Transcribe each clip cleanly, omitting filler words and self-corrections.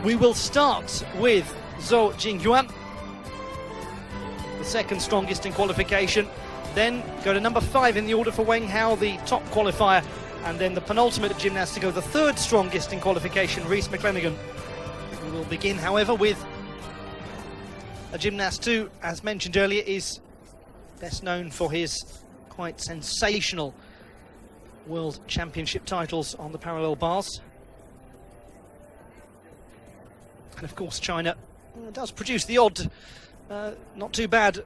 We will start with Zhaoqing, the second strongest in qualification, then go to number 5 in the order for Weng Hao, the top qualifier, and then the penultimate at Gymnastico, the third strongest in qualification, Rhys McClenaghan. We will begin, however, with a gymnast who, as mentioned earlier, is best known for his quite sensational World Championship titles on the parallel bars. And of course China does produce the odd, not too bad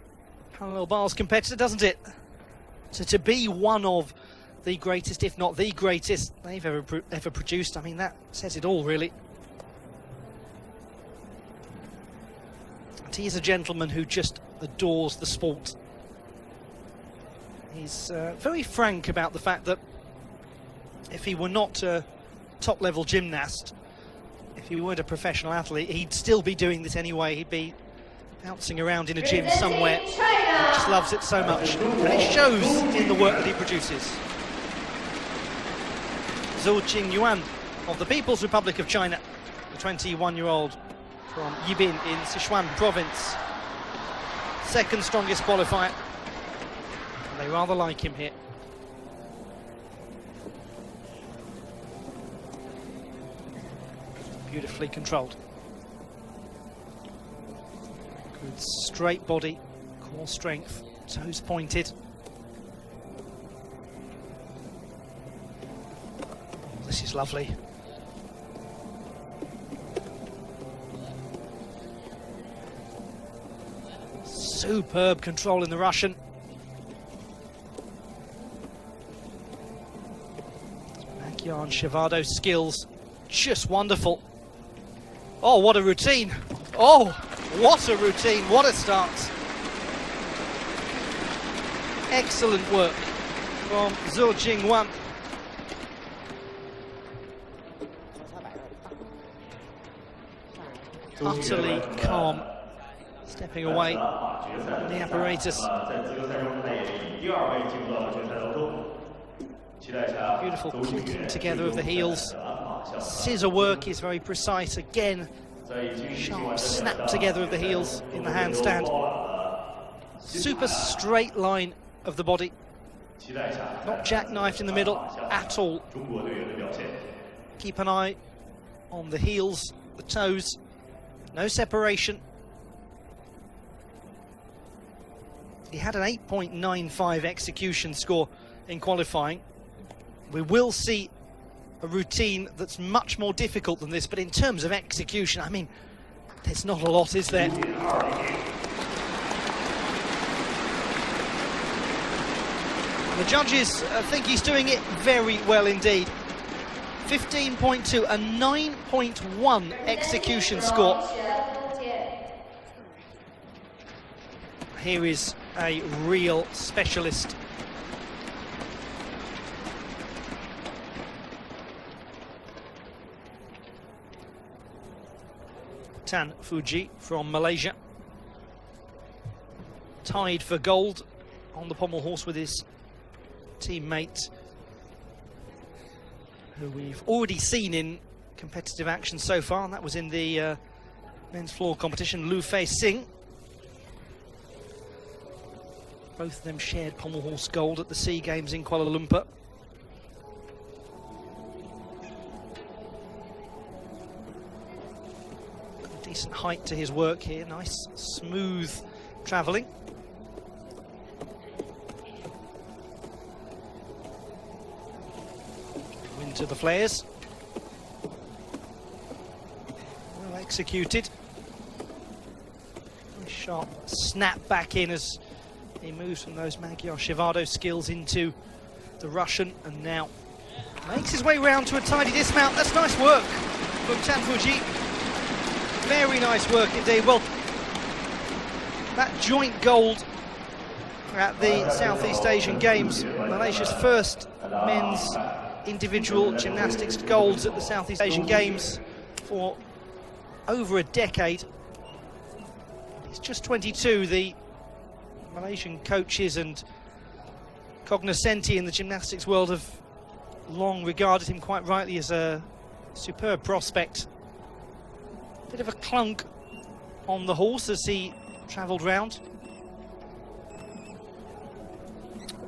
parallel bars competitor, doesn't it? So to be one of the greatest, if not the greatest they've ever produced, I mean, that says it all, really. And he is a gentleman who just adores the sport. He's very frank about the fact that if he were not a top-level gymnast, if he weren't a professional athlete, he'd still be doing this anyway. He'd be bouncing around in a gym somewhere. He just loves it so much, and it shows in the work that he produces. Zhaoqing of the People's Republic of China, the 21-year-old from Yibin in Sichuan province. Second strongest qualifier. And they rather like him here. Beautifully controlled. Good straight body, core strength, toes pointed. This is lovely. Superb control in the Russian. Magyar and Shevado skills, just wonderful. Oh, what a routine. Oh, what a routine, what a start. Excellent work from Zhaoqing. Utterly calm, stepping away from the apparatus. Beautiful clicking together of the heels. Scissor work is very precise again. Sharp snap together of the heels in the handstand. Super straight line of the body. Not jackknifed in the middle at all. Keep an eye on the heels, the toes. No separation. He had an 8.95 execution score in qualifying. We will see a routine that's much more difficult than this, but in terms of execution, I mean, there's not a lot, is there? The judges think he's doing it very well indeed. 15.2, a 9.1 execution score. Here is a real specialist. Tan Fuji from Malaysia, tied for gold on the pommel horse with his teammate, who we've already seen in competitive action so far, and that was in the men's floor competition, Lu Fei Sing. Both of them shared pommel horse gold at the SEA Games in Kuala Lumpur. Decent height to his work here, nice smooth travelling. Into the flares. Well executed. Nice sharp snap back in as he moves from those Magyar Shevado skills into the Russian, and now makes his way round to a tidy dismount. That's nice work from Tan Fuji. Very nice work indeed. Well, that joint gold at the Southeast Asian Games, Malaysia's first men's individual gymnastics golds at the Southeast Asian Games for over a decade. He's just 22. The Malaysian coaches and cognoscenti in the gymnastics world have long regarded him quite rightly as a superb prospect. Bit of a clunk on the horse as he travelled round.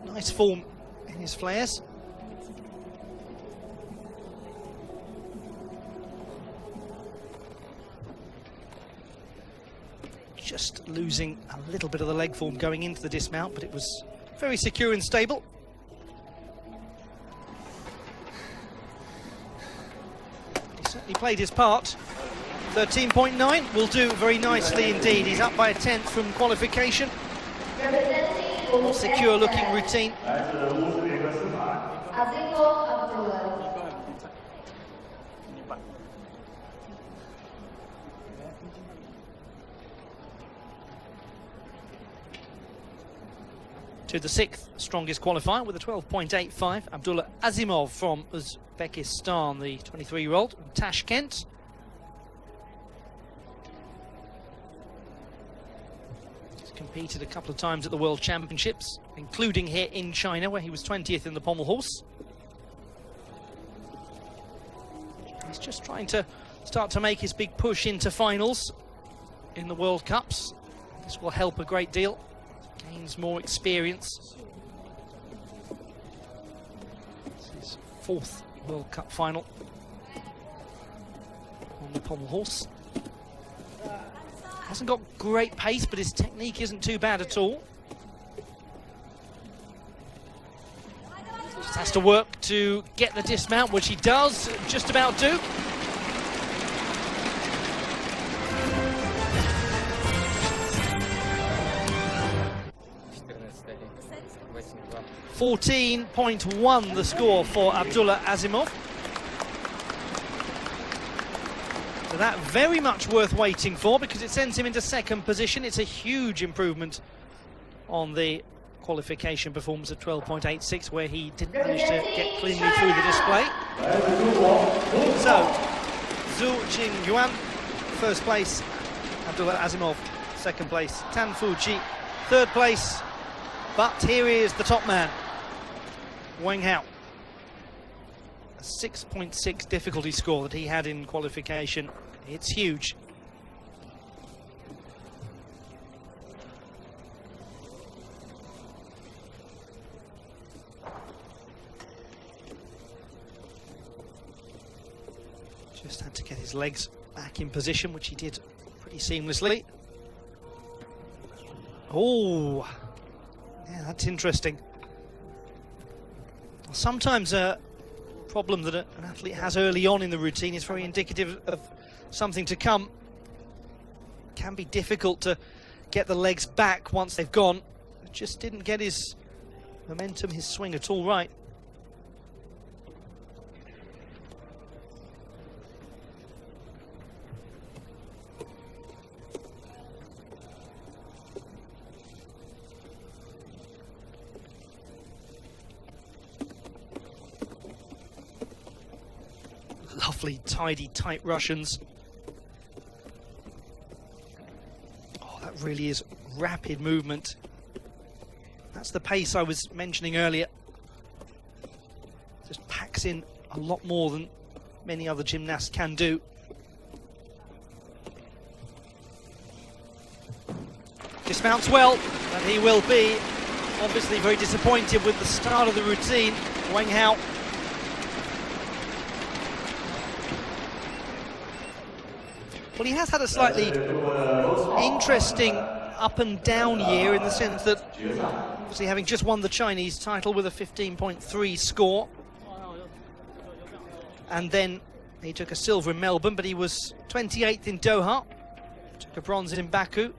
Nice form in his flares. Just losing a little bit of the leg form going into the dismount, but it was very secure and stable. He certainly played his part. 13.9 will do very nicely indeed. He's up by a tenth from qualification. More secure looking routine. To the sixth strongest qualifier with a 12.85, Abdullah Azimov from Uzbekistan, the 23-year-old, Tashkent. He's competed a couple of times at the World Championships, including here in China, where he was 20th in the pommel horse. He's just trying to start to make his big push into finals in the World Cups. This will help a great deal. Gains more experience. This is his fourth World Cup final on the pommel horse. Hasn't got great pace, but his technique isn't too bad at all. Just has to work to get the dismount, which he does just about do. 14.1 the score for Abdullah Azimov. So that very much worth waiting for, because it sends him into second position. It's a huge improvement on the qualification performance of 12.86, where he didn't manage to get cleanly through the display. So, Zhaoqing Yuan, first place. Abdullah Azimov, second place. Tan Fuji, third place. But here is the top man, Wang Hao. A 6.6 difficulty score that he had in qualification. It's huge. Just had to get his legs back in position, which he did pretty seamlessly. Oh, yeah, that's interesting. Sometimes a problem that an athlete has early on in the routine is very indicative of something to come. It can be difficult to get the legs back once they've gone. Just didn't get his momentum, his swing at all right. Lovely, tidy, tight Russians. Oh, that really is rapid movement. That's the pace I was mentioning earlier. Just packs in a lot more than many other gymnasts can do. Dismounts well, but he will be obviously very disappointed with the start of the routine. Wang Hao. Well, he has had a slightly interesting up and down year, in the sense that obviously having just won the Chinese title with a 15.3 score, and then he took a silver in Melbourne, but he was 28th in Doha, took a bronze in Baku.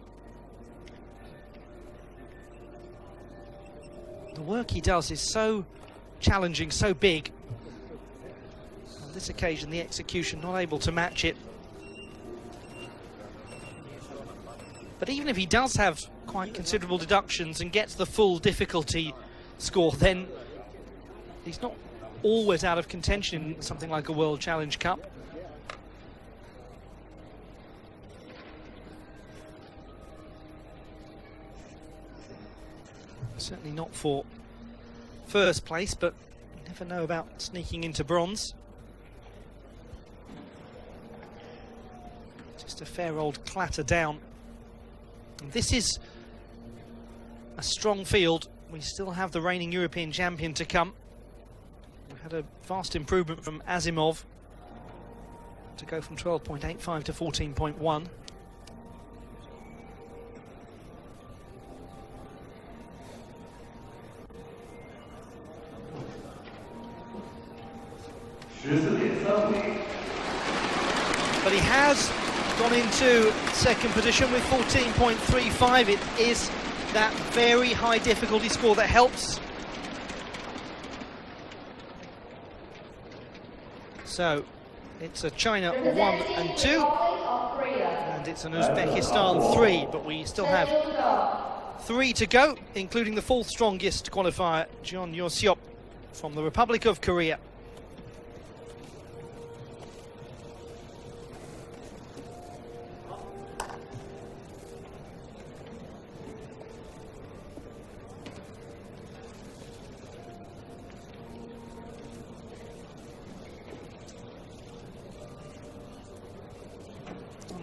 The work he does is so challenging, so big. On this occasion, the execution not able to match it. But even if he does have quite considerable deductions and gets the full difficulty score, then he's not always out of contention in something like a World Challenge Cup. Certainly not for first place, but you never know about sneaking into bronze. Just a fair old clatter down. And this is a strong field. We still have the reigning European champion to come. We had a vast improvement from Asimov to go from 12.85 to 14.1. But he has gone into second position with 14.35. It is that very high difficulty score that helps. So it's a China 1 and 2, and it's an Uzbekistan 3, but we still have 3 to go, including the fourth strongest qualifier, Jeon Yo-seop from the Republic of Korea.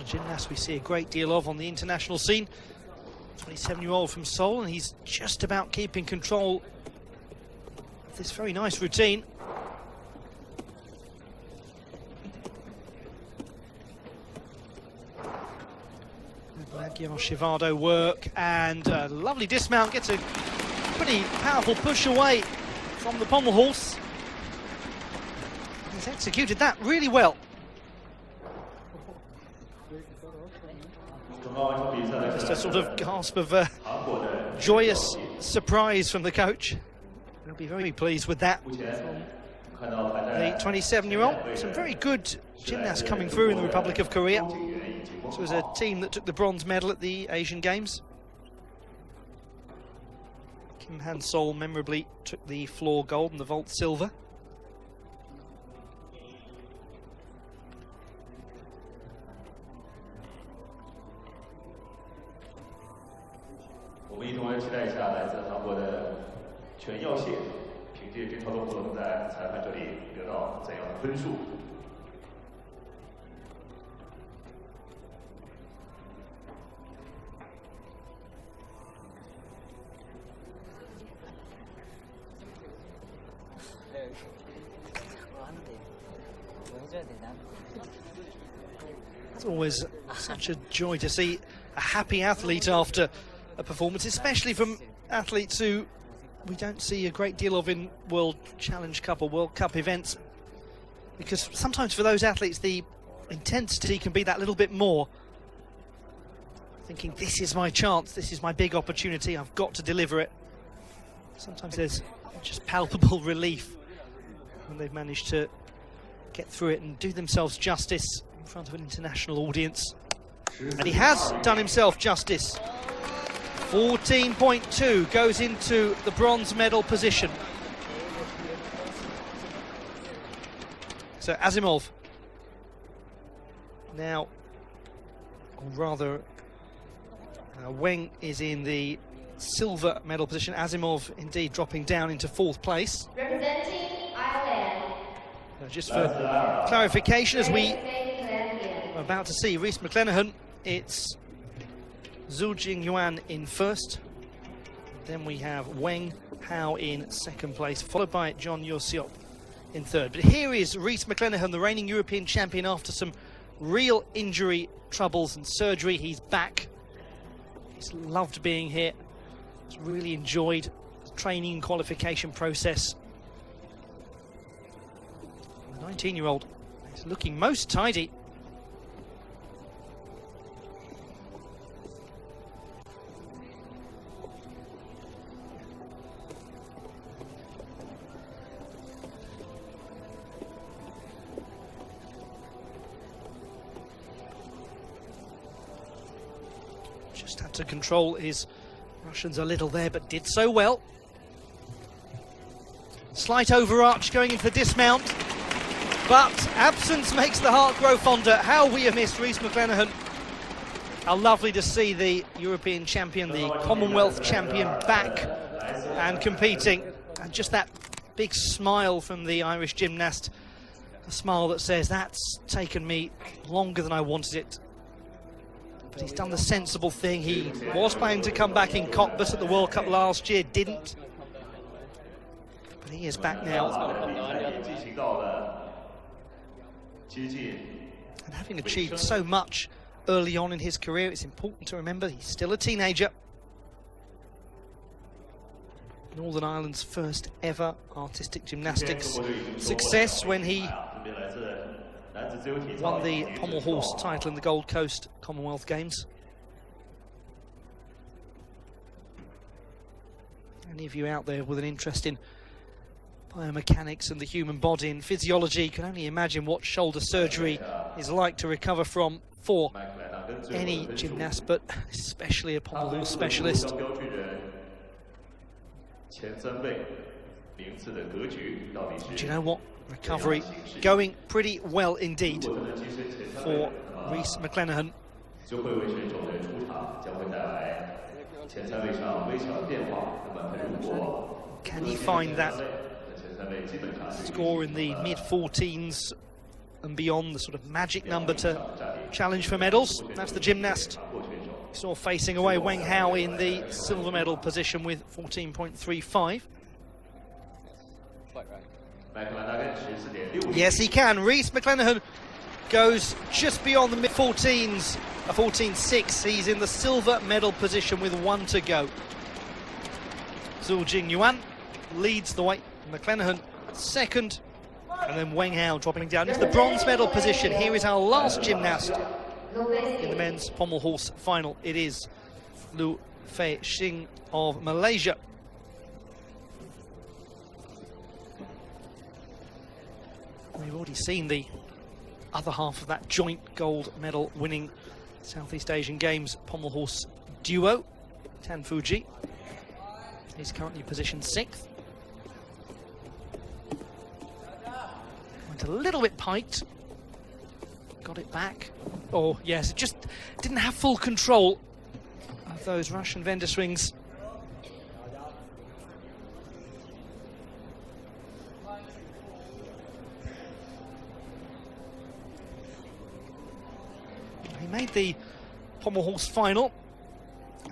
Gymnast we see a great deal of on the international scene. 27-year-old from Seoul, and he's just about keeping control of this very nice routine. Shivado work, and a lovely dismount, gets a pretty powerful push away from the pommel horse. He's executed that really well. Just a sort of gasp of joyous surprise from the coach. He'll be very pleased with that. From the 27-year-old. Some very good gymnasts coming through in the Republic of Korea. This was a team that took the bronze medal at the Asian Games. Kim Han-sol memorably took the floor gold and the vault silver. It's always such a joy to see a happy athlete after a performance, especially from athletes who we don't see a great deal of in World Challenge Cup or World Cup events, because sometimes for those athletes the intensity can be that little bit more, thinking this is my chance, this is my big opportunity, I've got to deliver it. Sometimes there's just palpable relief when they've managed to get through it and do themselves justice in front of an international audience. And he has done himself justice. 14.2 goes into the bronze medal position. So Asimov now, or rather Weng is in the silver medal position. Asimov indeed dropping down into fourth place. Representing Ireland. Just for clarification, as we are about to see Rhys McClenaghan, it's Zhu Yuan in first, then we have Weng Hao in second place, followed by Jeon Yo-seop in third. But here is Rhys McClenaghan, the reigning European champion, after some real injury troubles and surgery. He's back. He's loved being here. He's really enjoyed the training and qualification process. The 19-year-old is looking most tidy. Just had to control his Russians a little there, but did so well. Slight overarch going in for dismount, but absence makes the heart grow fonder. How we have missed Rhys McClenaghan. How lovely to see the European champion, the Commonwealth champion, back and competing. And just that big smile from the Irish gymnast, a smile that says, that's taken me longer than I wanted it. But he's done the sensible thing. He was planning to come back in cockpit at the World Cup last year, didn't. But he is back now. And having achieved so much early on in his career, it's important to remember he's still a teenager. Northern Ireland's first ever artistic gymnastics success when he won the pommel horse title in the Gold Coast Commonwealth Games. Any of you out there with an interest in biomechanics and the human body and physiology can only imagine what shoulder surgery is like to recover from for any gymnast, but especially a pommel horse specialist. Do you know what? Recovery going pretty well indeed for Rhys McClenaghan. Can he find that score in the mid-14s and beyond, the sort of magic number to challenge for medals? That's the gymnast. Saw facing away Wang Hao in the silver medal position with 14.35. Yes, he can. Rhys McClenaghan goes just beyond the mid-14s, a 14.6. He's in the silver medal position with 1 to go. Zhaoqing Yuan leads the way. McClenaghan second, and then Wang Hao dropping down into the bronze medal position. Here is our last gymnast in the men's pommel horse final. It is Lu Fei-Xing of Malaysia. We've already seen the other half of that joint gold medal winning Southeast Asian Games pommel horse duo, Tan Fuji. He's currently positioned 6th. Went a little bit piked. Got it back. Oh, yes, just didn't have full control of those Russian vendor swings. He made the pommel horse final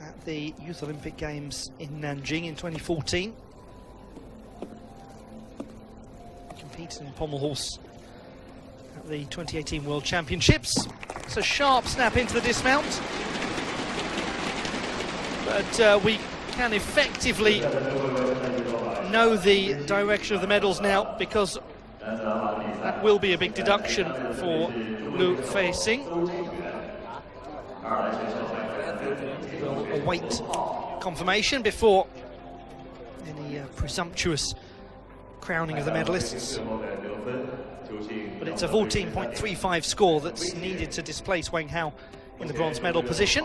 at the Youth Olympic Games in Nanjing in 2014. Competed in pommel horse at the 2018 World Championships. It's a sharp snap into the dismount, but we can effectively know the direction of the medals now, because that will be a big deduction for Lu Fei-Xing. We'll await confirmation before any presumptuous crowning of the medalists. But it's a 14.35 score that's needed to displace Wang Hao in the bronze medal position.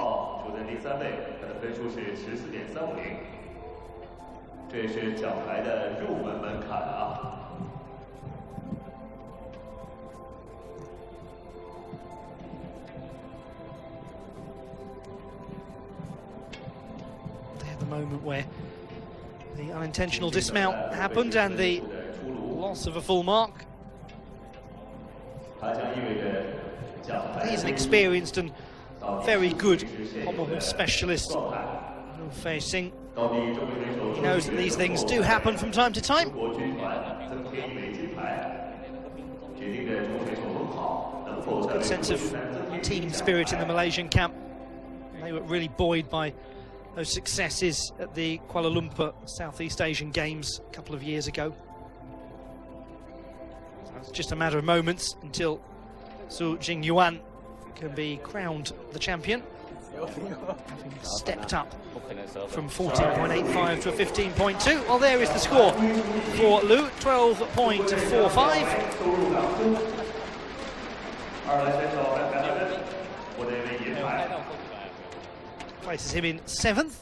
The moment where the unintentional dismount happened and the loss of a full mark. He's an experienced and very good pommel horse specialist, Lu Fei-Xing. He knows that these things do happen from time to time. Good sense of team spirit in the Malaysian camp. They were really buoyed by those successes at the Kuala Lumpur Southeast Asian Games a couple of years ago. So it's just a matter of moments until Zhaoqing Yuan can be crowned the champion, having stepped up from 14.85 to a 15.2. Well, there is the score for Lu, 12.45. Places him in 7th,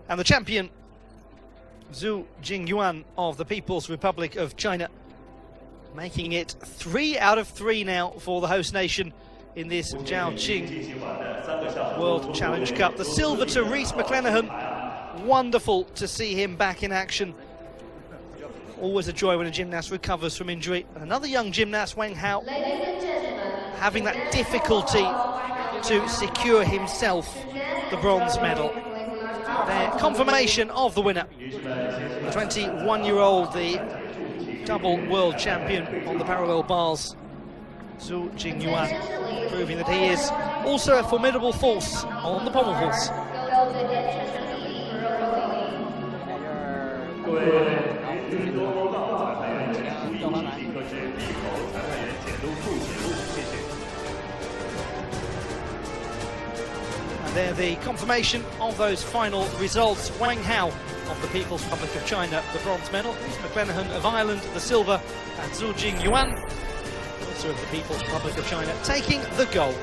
and the champion Zhaoqing Yuan of the People's Republic of China, making it 3 out of 3 now for the host nation in this Zhaoqing World Challenge Cup. The silver to Rhys McClenaghan. Wonderful to see him back in action. Always a joy when a gymnast recovers from injury. And another young gymnast, Wang Hao, having that difficulty to secure himself the bronze medal. Their confirmation of the winner, the 21-year-old, the double world champion on the parallel bars, Zhaoqing, proving that he is also a formidable force on the pommel horse. And there the confirmation of those final results. Wang Hao of the People's Republic of China, the bronze medal. McLenaghan of Ireland, the silver. And Zhaoqing, also of the People's Republic of China, taking the gold.